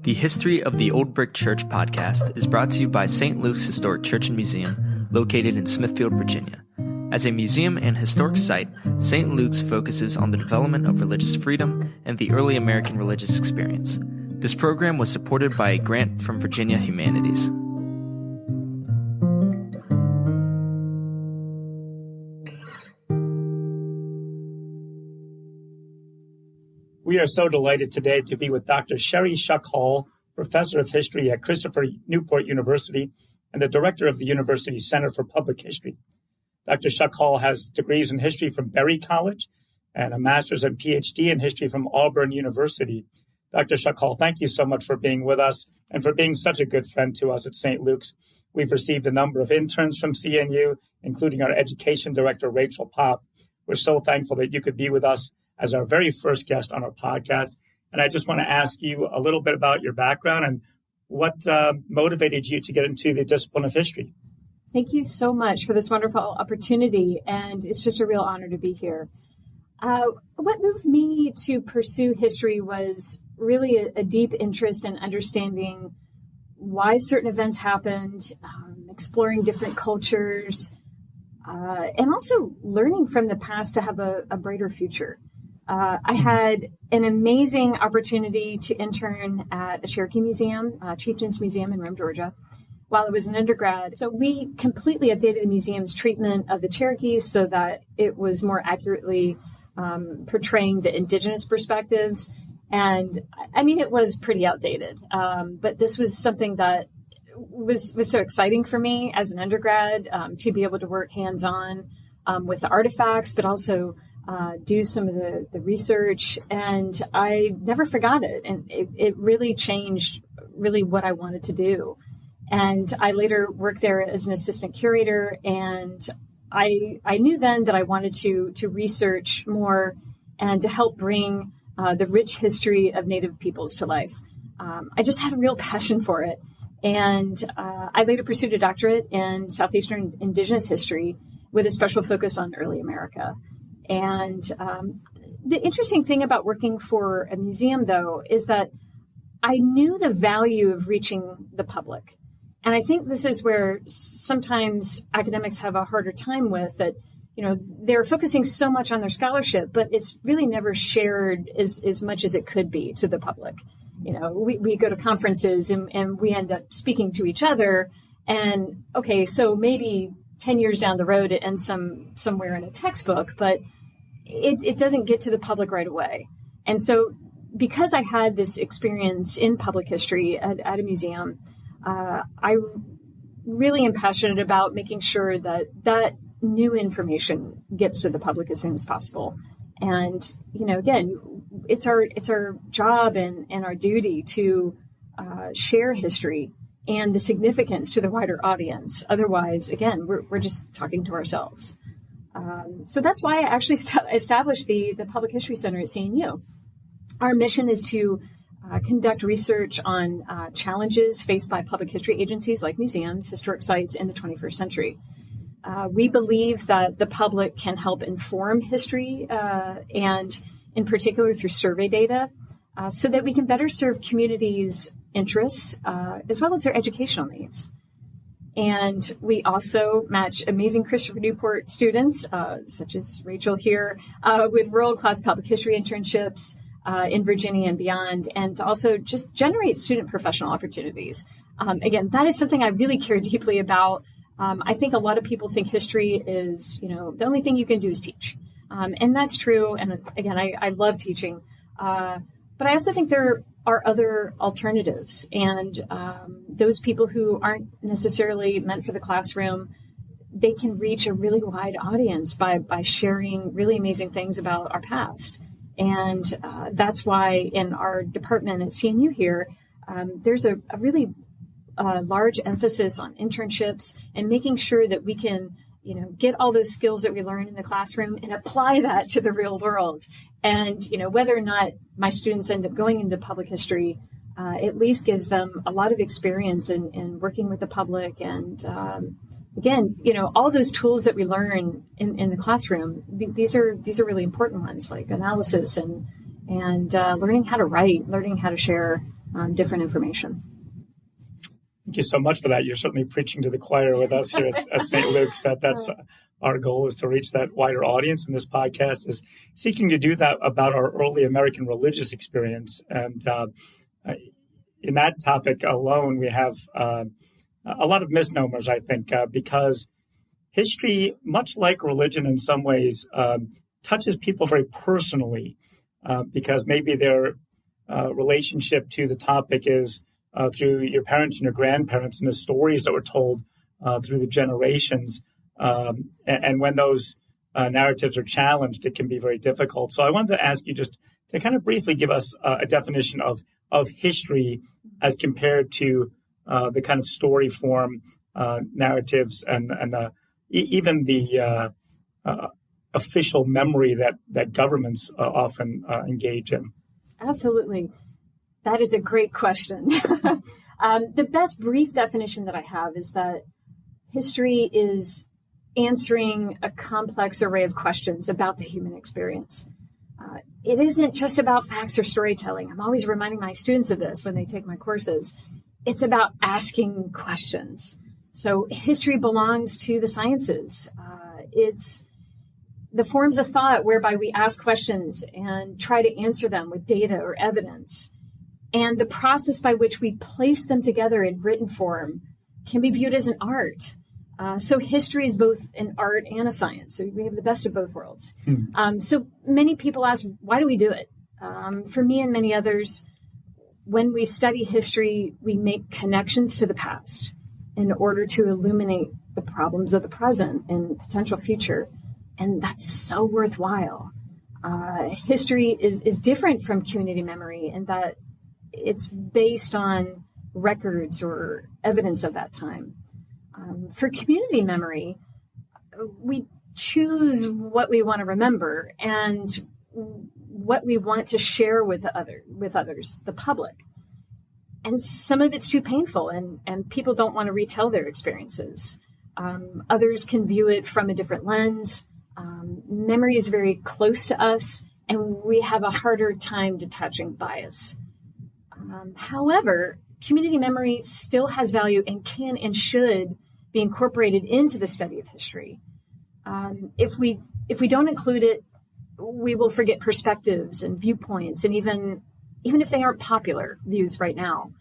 The History of the Old Brick Church podcast is brought to you by St. Luke's Historic Church and Museum, located in Smithfield, Virginia. As a museum and historic site, St. Luke's focuses on the development of religious freedom and the early American religious experience. This program was supported by a grant from Virginia Humanities. We are so delighted today to be with Dr. Sheri Shuck-Hall, Professor of History at Christopher Newport University and the Director of the University's Center for Public History. Dr. Shuck-Hall has degrees in history from Berry College and a master's and Ph.D. in history from Auburn University. Dr. Shuck-Hall, thank you so much for being with us and for being such a good friend to us at St. Luke's. We've received a number of interns from CNU, including our education director, Rachel Pop. We're so thankful that you could be with us as our very first guest on our podcast. And I just want to ask you a little bit about your background and what motivated you to get into the discipline of history. Thank you so much for this wonderful opportunity. And it's just a real honor to be here. What moved me to pursue history was really a deep interest in understanding why certain events happened, exploring different cultures, and also learning from the past to have a brighter future. I had an amazing opportunity to intern at a Cherokee museum, Chieftains Museum in Rome, Georgia, while I was an undergrad. So we completely updated the museum's treatment of the Cherokees so that it was more accurately portraying the indigenous perspectives. And I mean, it was pretty outdated, but this was something that was so exciting for me as an undergrad to be able to work hands-on with the artifacts, but also do some of the research, and I never forgot it. And it really changed really what I wanted to do. And I later worked there as an assistant curator, and I knew then that I wanted to research more and to help bring the rich history of Native peoples to life. I just had a real passion for it. And I later pursued a doctorate in Southeastern Indigenous history with a special focus on early America. And the interesting thing about working for a museum, though, is that I knew the value of reaching the public. And I think this is where sometimes academics have a harder time with that. You know, they're focusing so much on their scholarship, but it's really never shared as much as it could be to the public. You know, we go to conferences and we end up speaking to each other. And, okay, so maybe 10 years down the road it ends somewhere in a textbook, but it doesn't get to the public right away. And so because I had this experience in public history at a museum, I really am passionate about making sure that new information gets to the public as soon as possible. And, you know, again, it's our job and our duty to share history and the significance to the wider audience. Otherwise, again, we're just talking to ourselves. So that's why I actually established the Public History Center at CNU. Our mission is to conduct research on challenges faced by public history agencies like museums, historic sites in the 21st century. We believe that the public can help inform history and in particular through survey data so that we can better serve communities' interests as well as their educational needs. And we also match amazing Christopher Newport students, such as Rachel here, with world-class public history internships in Virginia and beyond, and to also just generate student professional opportunities. Again, that is something I really care deeply about. I think a lot of people think history is, you know, the only thing you can do is teach. And that's true. And again, I love teaching. But I also think there are other alternatives. And those people who aren't necessarily meant for the classroom, they can reach a really wide audience by sharing really amazing things about our past. And that's why in our department at CNU here, there's a really large emphasis on internships and making sure that we can, you know, get all those skills that we learn in the classroom and apply that to the real world. And, you know, whether or not my students end up going into public history, at least gives them a lot of experience in working with the public. And again, you know, all those tools that we learn in the classroom, these are really important ones, like analysis and learning how to write, learning how to share. different information. Thank you so much for that. You're certainly preaching to the choir with us here at St. Luke's. That's our goal, is to reach that wider audience. And this podcast is seeking to do that about our early American religious experience. And in that topic alone, we have a lot of misnomers, I think, because history, much like religion in some ways, touches people very personally, because maybe their relationship to the topic is through your parents and your grandparents and the stories that were told through the generations. And when those narratives are challenged, it can be very difficult. So I wanted to ask you just to kind of briefly give us a definition of history as compared to the kind of story form narratives and even the official memory that governments often engage in. Absolutely. That is a great question. The best brief definition that I have is that history is answering a complex array of questions about the human experience. It isn't just about facts or storytelling. I'm always reminding my students of this when they take my courses. It's about asking questions. So history belongs to the sciences. It's the forms of thought whereby we ask questions and try to answer them with data or evidence. And the process by which we place them together in written form can be viewed as an art. So history is both an art and a science. So we have the best of both worlds. So many people ask, why do we do it? For me and many others, when we study history, we make connections to the past in order to illuminate the problems of the present and potential future. And that's so worthwhile. History is different from community memory in that it's based on records or evidence of that time. For community memory, we choose what we want to remember and what we want to share with others, the public. And some of it's too painful, and people don't want to retell their experiences. Others can view it from a different lens. Memory is very close to us, and we have a harder time detaching bias. However, community memory still has value and can and should be incorporated into the study of history. If we don't include it, we will forget perspectives and viewpoints, and even if they aren't popular views right now.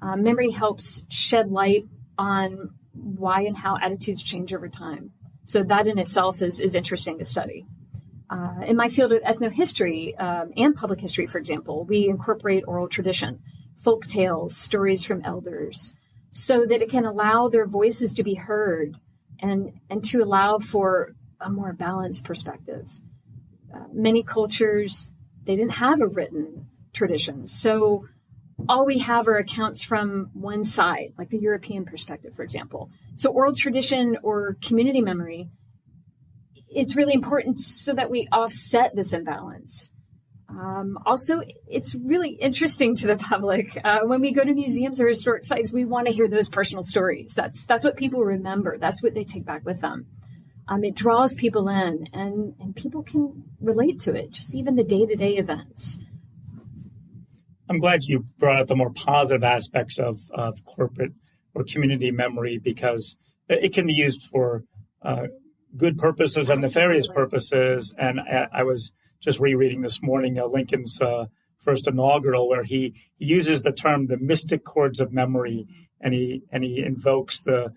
Memory helps shed light on why and how attitudes change over time. So that in itself is interesting to study. In my field of ethnohistory and public history, for example, we incorporate oral tradition, folk tales, stories from elders, so that it can allow their voices to be heard and to allow for a more balanced perspective. Many cultures, they didn't have a written tradition. So all we have are accounts from one side, like the European perspective, for example. So oral tradition or community memory, it's really important so that we offset this imbalance. Also, it's really interesting to the public. When we go to museums or historic sites, we want to hear those personal stories. That's what people remember. That's what they take back with them. It draws people in, and people can relate to it, just even the day-to-day events. I'm glad you brought up the more positive aspects of corporate or community memory, because it can be used for good purposes and nefarious purposes. And I was just rereading this morning Lincoln's first inaugural, where he uses the term the mystic chords of memory, and he invokes the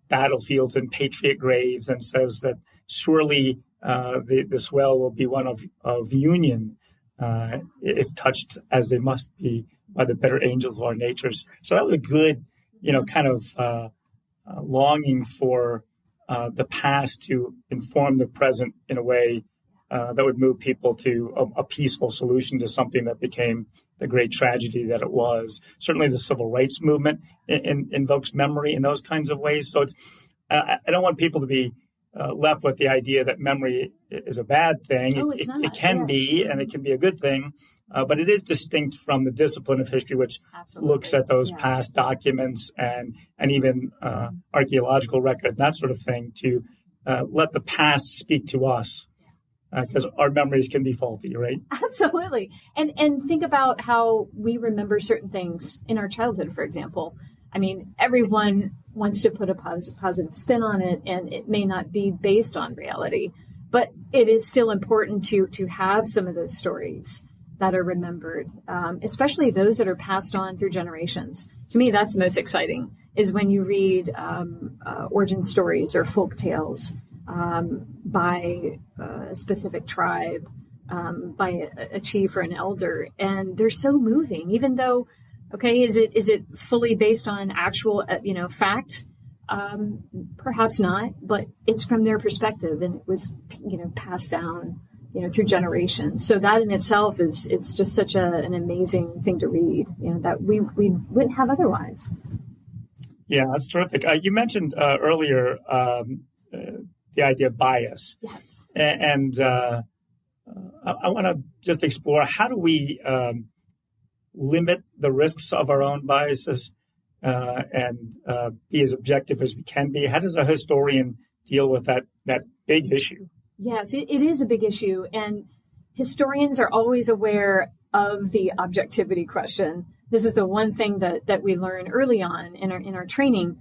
battlefields and patriot graves, and says that surely this well will be one of union, if touched as they must be by the better angels of our natures. So that was a good, kind of longing for the past to inform the present in a way that would move people to a peaceful solution to something that became the great tragedy that it was. Certainly the civil rights movement invokes memory in those kinds of ways. So I don't want people to be left with the idea that memory is a bad thing. Oh, it's not. It can be, and it can be a good thing, but it is distinct from the discipline of history, which looks at those past documents and even archaeological record, that sort of thing, to let the past speak to us. because our memories can be faulty, right? Absolutely. And think about how we remember certain things in our childhood, for example. I mean, everyone wants to put a positive spin on it, and it may not be based on reality, but it is still important to have some of those stories that are remembered, especially those that are passed on through generations. To me, that's the most exciting, is when you read origin stories or folk tales by a specific tribe, by a chief or an elder, and they're so moving. Even though, okay, is it fully based on actual fact? Perhaps not, but it's from their perspective, and it was passed down through generations. So that in itself it's just such an amazing thing to read, that we wouldn't have otherwise. Yeah, that's terrific. You mentioned earlier the idea of bias. Yes. And I want to just explore, how do we limit the risks of our own biases and be as objective as we can be? How does a historian deal with that big issue? Yes, it is a big issue. And historians are always aware of the objectivity question. This is the one thing that we learn early on in our training.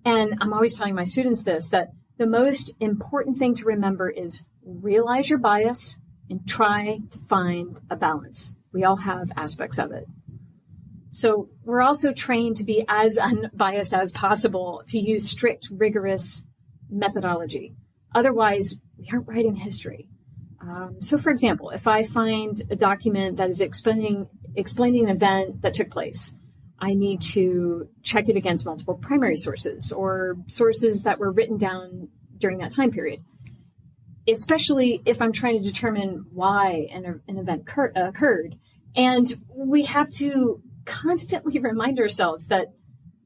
And I'm always telling my students this, that the most important thing to remember is realize your bias and try to find a balance. We all have aspects of it. So we're also trained to be as unbiased as possible, to use strict, rigorous methodology. Otherwise, we aren't writing history. So, for example, if I find a document that is explaining an event that took place, I need to check it against multiple primary sources or sources that were written down during that time period, especially if I'm trying to determine why an event occurred. And we have to constantly remind ourselves that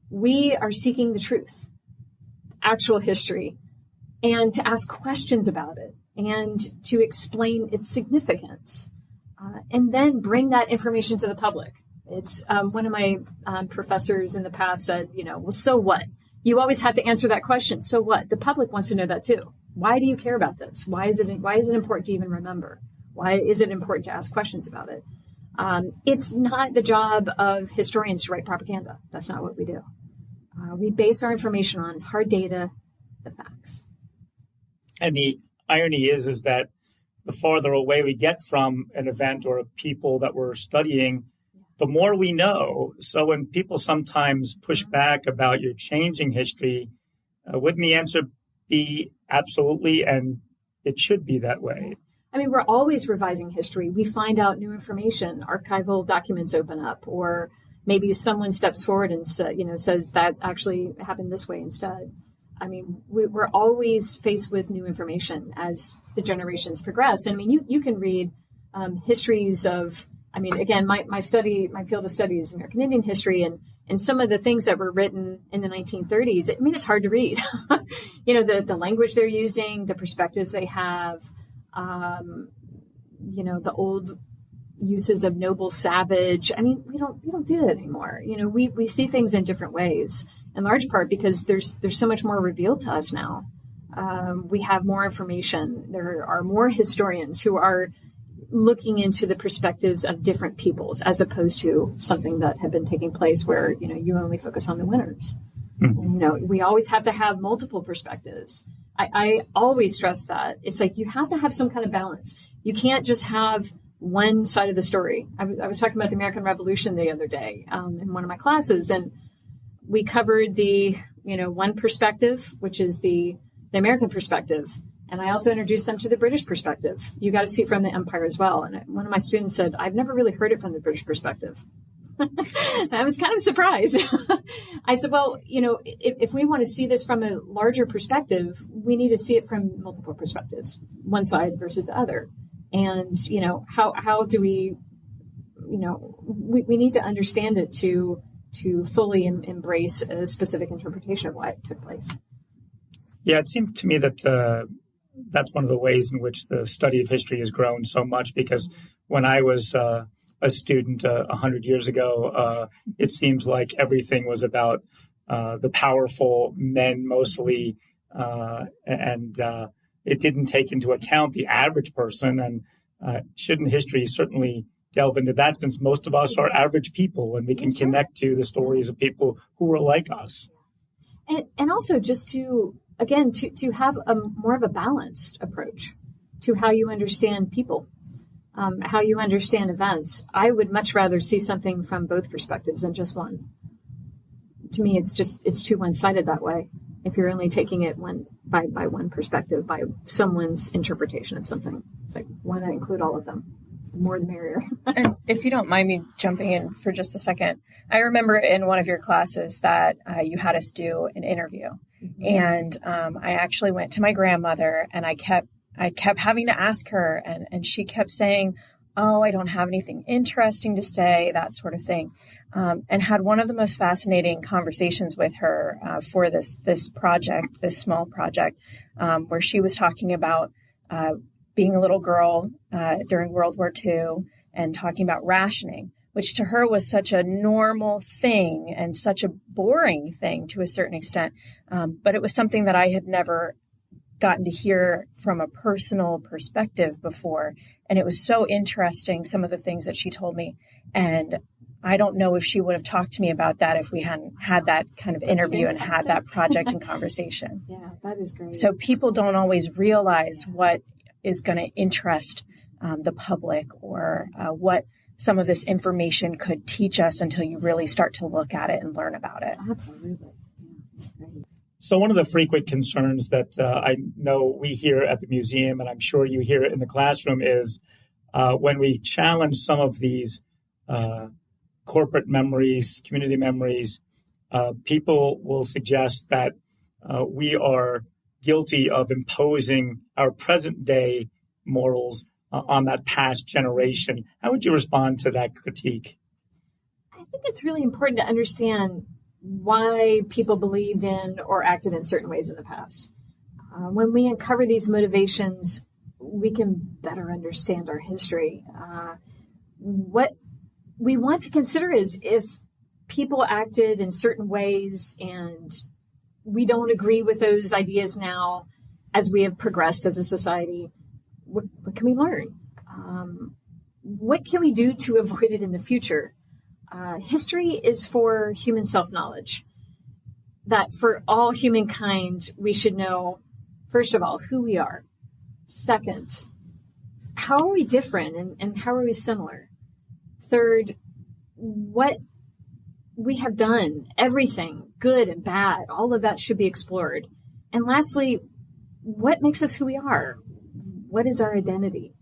we are seeking the truth, actual history, and to ask questions about it and to explain its significance, and then bring that information to the public. It's one of my professors in the past said, well, so what? You always have to answer that question. So what? The public wants to know that too. Why do you care about this? Why is it important to even remember? Why is it important to ask questions about it? It's not the job of historians to write propaganda. That's not what we do. We base our information on hard data, the facts. And the irony is that the farther away we get from an event or a people that we're studying, the more we know. So when people sometimes push back about you're changing history, wouldn't the answer be absolutely, and it should be that way? I mean, we're always revising history. We find out new information, archival documents open up, or maybe someone steps forward and says that actually happened this way instead. I mean, we're always faced with new information as the generations progress. And I mean, you can read histories of, I mean, again, my field of study is American Indian history, and some of the things that were written in the 1930s, I mean, it's hard to read. The language they're using, the perspectives they have, the old uses of noble savage. I mean, we don't do that anymore. We see things in different ways, in large part because there's so much more revealed to us now. We have more information. There are more historians who are looking into the perspectives of different peoples, as opposed to something that had been taking place where, you only focus on the winners. Mm-hmm. And, we always have to have multiple perspectives. I always stress that. It's like you have to have some kind of balance. You can't just have one side of the story. I was talking about the American Revolution the other day in one of my classes, and we covered the, one perspective, which is the American perspective. And I also introduced them to the British perspective. You got to see it from the empire as well. And one of my students said, I've never really heard it from the British perspective. I was kind of surprised. I said, well, if we want to see this from a larger perspective, we need to see it from multiple perspectives, one side versus the other. And, how do we need to understand it to fully embrace a specific interpretation of why it took place. Yeah, it seemed to me that that's one of the ways in which the study of history has grown so much, because when I was a student 100 years ago, it seems like everything was about the powerful men mostly, and it didn't take into account the average person. And shouldn't history certainly delve into that, since most of us are average people and we can connect to the stories of people who are like us. And also just to have a more of a balanced approach to how you understand people, how you understand events. I would much rather see something from both perspectives than just one. To me, it's too one-sided that way. If you're only taking it by one perspective, by someone's interpretation of something, it's like, why not include all of them? The more the merrier. And if you don't mind me jumping in for just a second, I remember in one of your classes that you had us do an interview. Mm-hmm. And I actually went to my grandmother and I kept having to ask her, and she kept saying, oh, I don't have anything interesting to say, that sort of thing. And had one of the most fascinating conversations with her for this project, this small project, where she was talking about being a little girl during World War II and talking about rationing, which to her was such a normal thing and such a boring thing to a certain extent. But it was something that I had never gotten to hear from a personal perspective before. And it was so interesting, some of the things that she told me. And I don't know if she would have talked to me about that if we hadn't had that kind of interview and had that project and conversation. Yeah, that is great. So people don't always realize what is going to interest the public or what some of this information could teach us until you really start to look at it and learn about it. Absolutely. Yeah, that's great. So one of the frequent concerns that I know we hear at the museum, and I'm sure you hear it in the classroom, is when we challenge some of these corporate memories, community memories, people will suggest that we are guilty of imposing our present day morals on that past generation. How would you respond to that critique? I think it's really important to understand why people believed in or acted in certain ways in the past. When we uncover these motivations, we can better understand our history. What we want to consider is if people acted in certain ways and we don't agree with those ideas now as we have progressed as a society, what can we learn? What can we do to avoid it in the future? History is for human self-knowledge, that for all humankind, we should know, first of all, who we are. Second, how are we different and how are we similar? Third, what we have done, everything, good and bad, all of that should be explored. And lastly, what makes us who we are? What is our identity?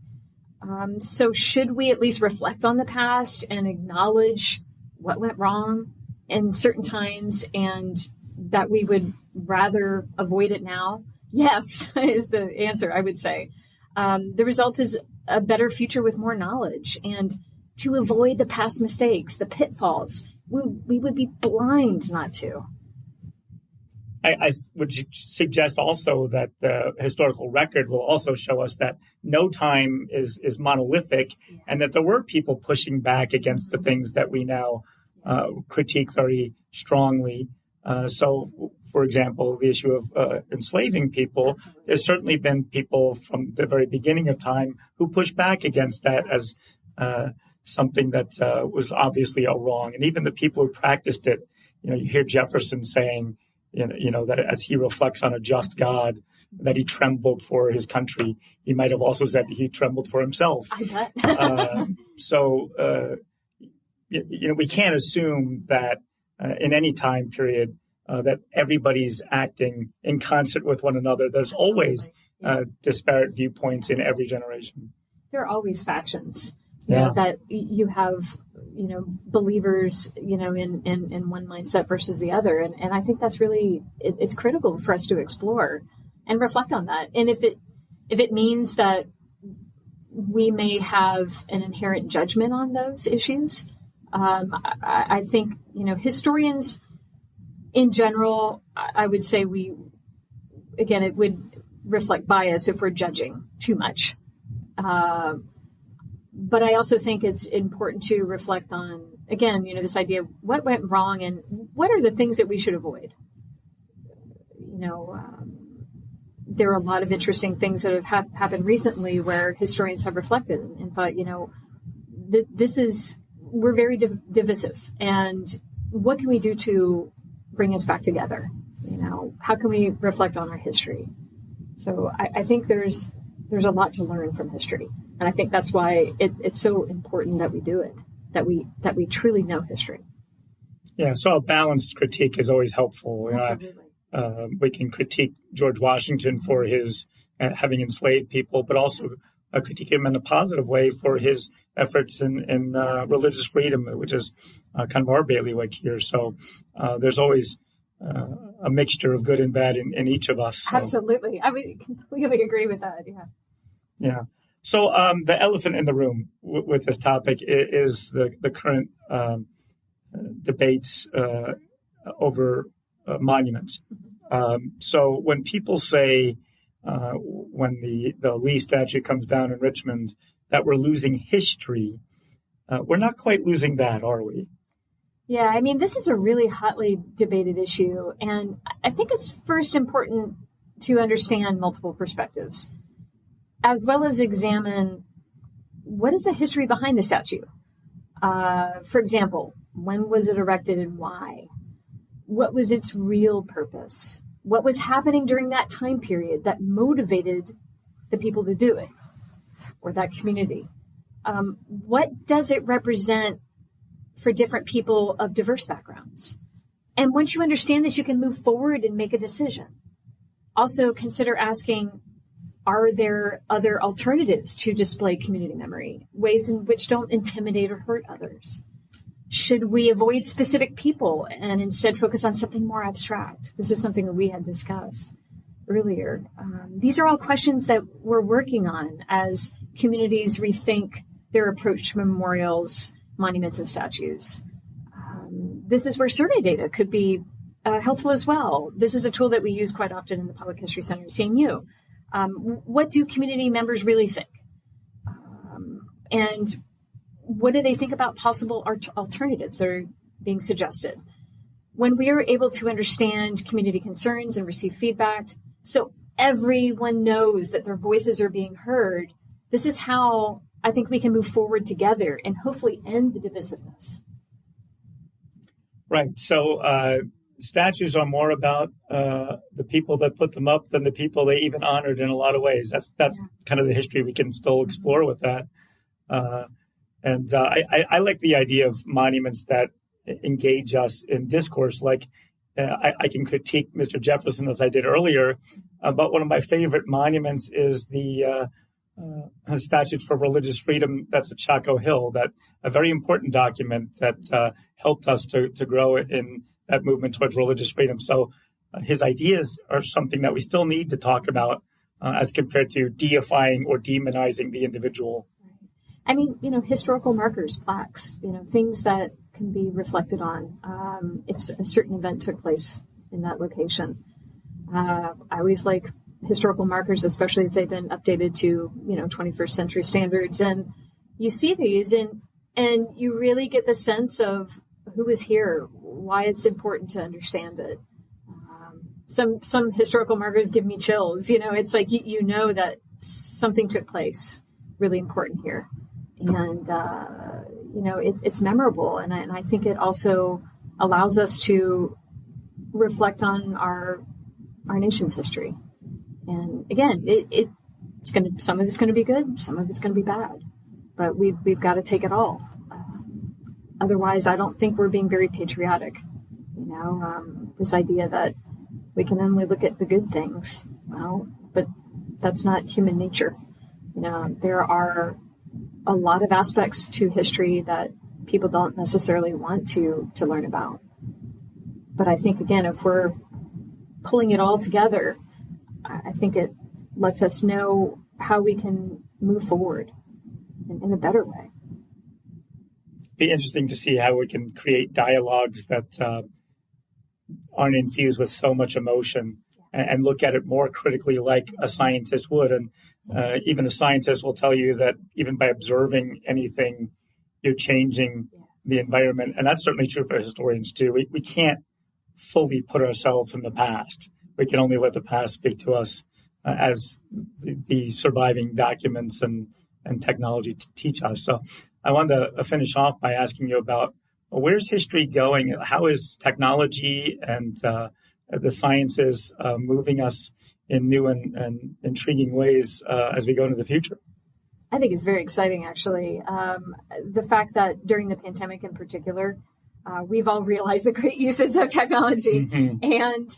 So should we at least reflect on the past and acknowledge what went wrong in certain times and that we would rather avoid it now? Yes, is the answer, I would say. The result is a better future with more knowledge. And to avoid the past mistakes, the pitfalls, we would be blind not to. I would suggest also that the historical record will also show us that no time is monolithic, and that there were people pushing back against the things that we now critique very strongly. So, for example, the issue of enslaving people, there's certainly been people from the very beginning of time who pushed back against that as something that was obviously a wrong. And even the people who practiced it, you hear Jefferson saying, that as he reflects on a just God, that he trembled for his country. He might have also said he trembled for himself. I bet. We can't assume that in any time period that everybody's acting in concert with one another. There's always disparate viewpoints in every generation. There are always factions. Yeah. That you have, believers, in one mindset versus the other. And I think that's really, it's critical for us to explore and reflect on that. And if it means that we may have an inherent judgment on those issues, I think, historians in general, I would say it would reflect bias if we're judging too much. But I also think it's important to reflect on, again, this idea of what went wrong and what are the things that we should avoid. there are a lot of interesting things that have happened recently where historians have reflected and thought, we're very divisive. And what can we do to bring us back together? How can we reflect on our history? So I think there's a lot to learn from history. And I think that's why it's so important that we do it, that we truly know history. Yeah, so a balanced critique is always helpful. Absolutely. We can critique George Washington for his having enslaved people, but also critique him in a positive way for his efforts in religious freedom, which is kind of our bailiwick here. So there's always a mixture of good and bad in each of us. So. Absolutely. I would completely agree with that. Yeah. Yeah. So the elephant in the room with this topic is the current debates over monuments. So when people say when the Lee statue comes down in Richmond that we're losing history, we're not quite losing that, are we? Yeah, I mean, this is a really hotly debated issue, and I think it's first important to understand multiple perspectives, as well as examine what is the history behind the statue. For example, when was it erected and why? What was its real purpose? What was happening during that time period that motivated the people to do it, or that community? What does it represent for different people of diverse backgrounds? And once you understand this, you can move forward and make a decision. Also consider asking, are there other alternatives to display community memory, ways in which don't intimidate or hurt others? Should we avoid specific people and instead focus on something more abstract? This is something that we had discussed earlier. These are all questions that we're working on as communities rethink their approach to memorials, monuments, and statues. This is where survey data could be helpful as well. This is a tool that we use quite often in the Public History Center at CNU. What do community members really think? And what do they think about possible alternatives that are being suggested? When we are able to understand community concerns and receive feedback, so everyone knows that their voices are being heard, this is how I think we can move forward together and hopefully end the divisiveness. Right. So statues are more about the people that put them up than the people they even honored in a lot of ways. That's kind of the history we can still explore with that. And I like the idea of monuments that engage us in discourse. Like I can critique Mr. Jefferson as I did earlier, but one of my favorite monuments is the Statutes for Religious Freedom that's at Chaco Hill, that a very important document that helped us to grow in that movement towards religious freedom. So his ideas are something that we still need to talk about as compared to deifying or demonizing the individual. I mean, historical markers, plaques, things that can be reflected on if a certain event took place in that location. I always like historical markers, especially if they've been updated to, 21st century standards. And you see these and you really get the sense of who was here, why it's important to understand it. Some historical markers give me chills. It's like, you know that something took place really important here. And, it's memorable. And I think it also allows us to reflect on our nation's history. And again, some of it's going to be good, some of it's going to be bad, but we've got to take it all. Otherwise, I don't think we're being very patriotic. This idea that we can only look at the good things. Well, but that's not human nature. There are a lot of aspects to history that people don't necessarily want to learn about. But I think, again, if we're pulling it all together, I think it lets us know how we can move forward in a better way. Be interesting to see how we can create dialogues that aren't infused with so much emotion and look at it more critically like a scientist would. And even a scientist will tell you that even by observing anything, you're changing the environment. And that's certainly true for historians too. We can't fully put ourselves in the past. We can only let the past speak to us. as the surviving documents and technology to teach us. So I wanted to finish off by asking you about where's history going? How is technology and the sciences moving us in new and intriguing ways as we go into the future? I think it's very exciting, actually. The fact that during the pandemic in particular, we've all realized the great uses of technology. Mm-hmm. And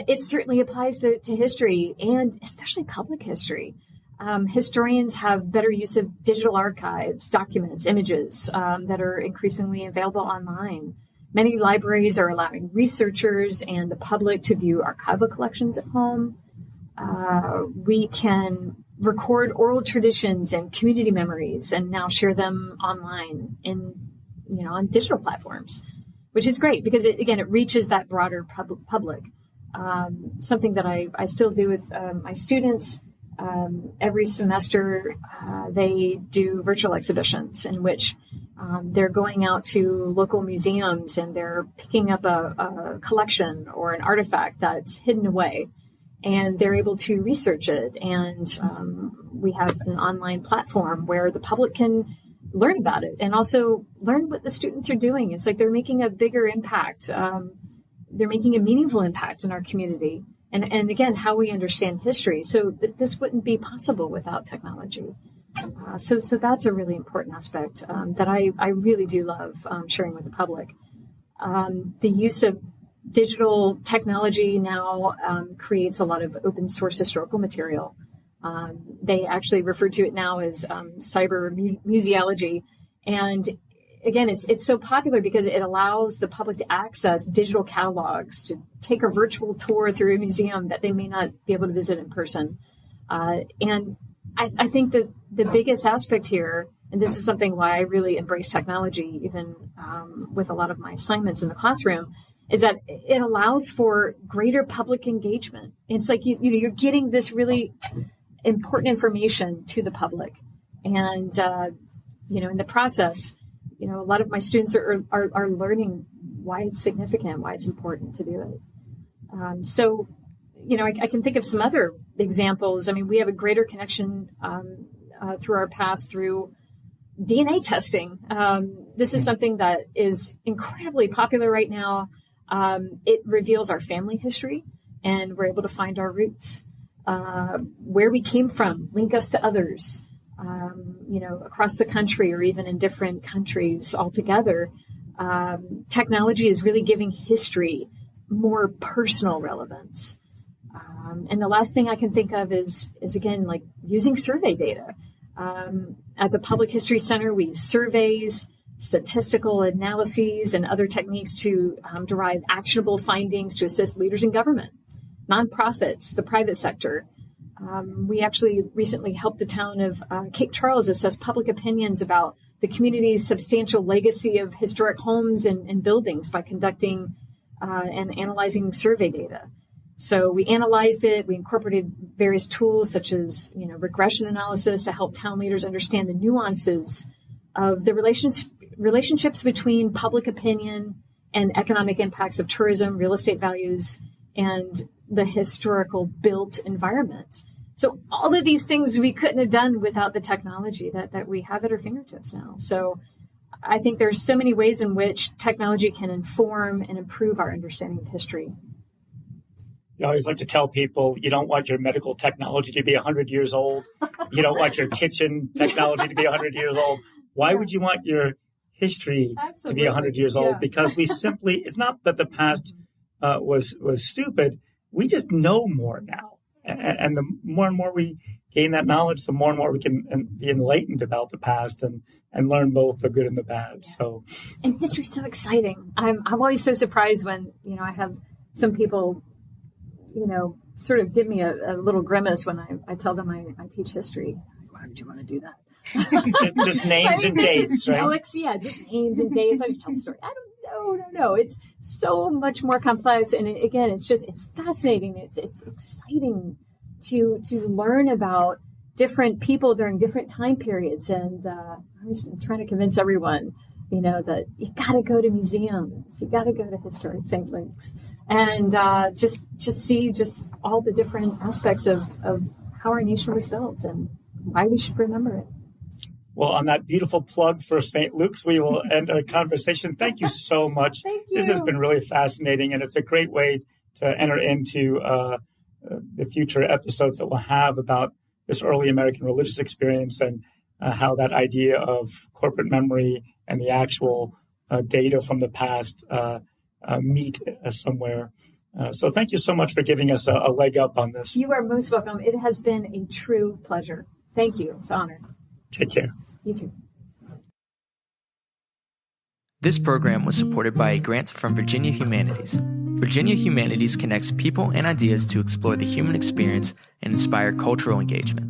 it certainly applies to history, and especially public history. Historians have better use of digital archives, documents, images that are increasingly available online. Many libraries are allowing researchers and the public to view archival collections at home. We can record oral traditions and community memories and now share them online on digital platforms, which is great because it reaches that broader public. Something that I still do with my students. Every semester, they do virtual exhibitions in which they're going out to local museums and they're picking up a collection or an artifact that's hidden away, and they're able to research it. And we have an online platform where the public can learn about it and also learn what the students are doing. It's like they're making a bigger impact. They're making a meaningful impact in our community. And again, how we understand history. So this wouldn't be possible without technology. So that's a really important aspect that I really do love sharing with the public. The use of digital technology now creates a lot of open source historical material. They actually refer to it now as cyber museology. And again, it's so popular because it allows the public to access digital catalogs, to take a virtual tour through a museum that they may not be able to visit in person. And I think that the biggest aspect here, and this is something why I really embrace technology, even with a lot of my assignments in the classroom, is that it allows for greater public engagement. It's like you're getting this really important information to the public, and in the process, a lot of my students are learning why it's significant, why it's important to do it. So I can think of some other examples. I mean, we have a greater connection through our past through DNA testing. This is something that is incredibly popular right now. It reveals our family history, and we're able to find our roots, where we came from, link us to others, across the country or even in different countries altogether. Technology is really giving history more personal relevance. And the last thing I can think of is again, like using survey data. At the Public History Center, we use surveys, statistical analyses, and other techniques to derive actionable findings to assist leaders in government, nonprofits, the private sector. We actually recently helped the town of Cape Charles assess public opinions about the community's substantial legacy of historic homes and buildings by conducting and analyzing survey data. So we analyzed it. We incorporated various tools such as, regression analysis to help town leaders understand the nuances of the relationships between public opinion and economic impacts of tourism, real estate values, and the historical built environment. So all of these things we couldn't have done without the technology that we have at our fingertips now. So I think there's so many ways in which technology can inform and improve our understanding of history. I always like to tell people you don't want your medical technology to be 100 years old. You don't want your kitchen technology to be 100 years old. Why would you want your history to be 100 years old? Because we simply, it's not that the past was stupid. We just know more now. And the more and more we gain that knowledge, the more and more we can be enlightened about the past and learn both the good and the bad. So, and history's so exciting. I'm always so surprised when, I have some people, sort of give me a little grimace when I tell them I teach history. Why would you want to do that? just names and dates, right? So just names and dates. I just tell the story. No. It's so much more complex. And again, it's fascinating. It's exciting to learn about different people during different time periods. And I was trying to convince everyone, that you got to go to museums. You got to go to Historic St. Luke's. and just see just all the different aspects of how our nation was built and why we should remember it. Well, on that beautiful plug for St. Luke's, we will end our conversation. Thank you so much. Thank you. This has been really fascinating, and it's a great way to enter into the future episodes that we'll have about this early American religious experience and how that idea of corporate memory and the actual data from the past meet somewhere. So thank you so much for giving us a leg up on this. You are most welcome. It has been a true pleasure. Thank you. It's an honor. Take care. You too. This program was supported by a grant from Virginia Humanities. Virginia Humanities connects people and ideas to explore the human experience and inspire cultural engagement.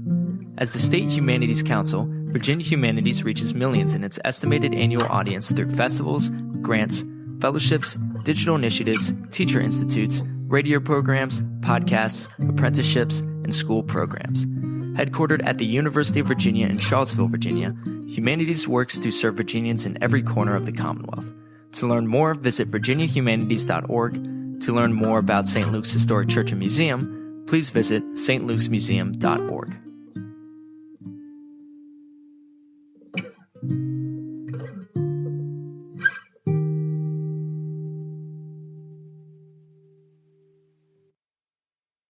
As the State Humanities Council, Virginia Humanities reaches millions in its estimated annual audience through festivals, grants, fellowships, digital initiatives, teacher institutes, radio programs, podcasts, apprenticeships, and school programs. Headquartered at the University of Virginia in Charlottesville, Virginia, Humanities works to serve Virginians in every corner of the Commonwealth. To learn more, visit virginiahumanities.org. To learn more about St. Luke's Historic Church and Museum, please visit stlukesmuseum.org.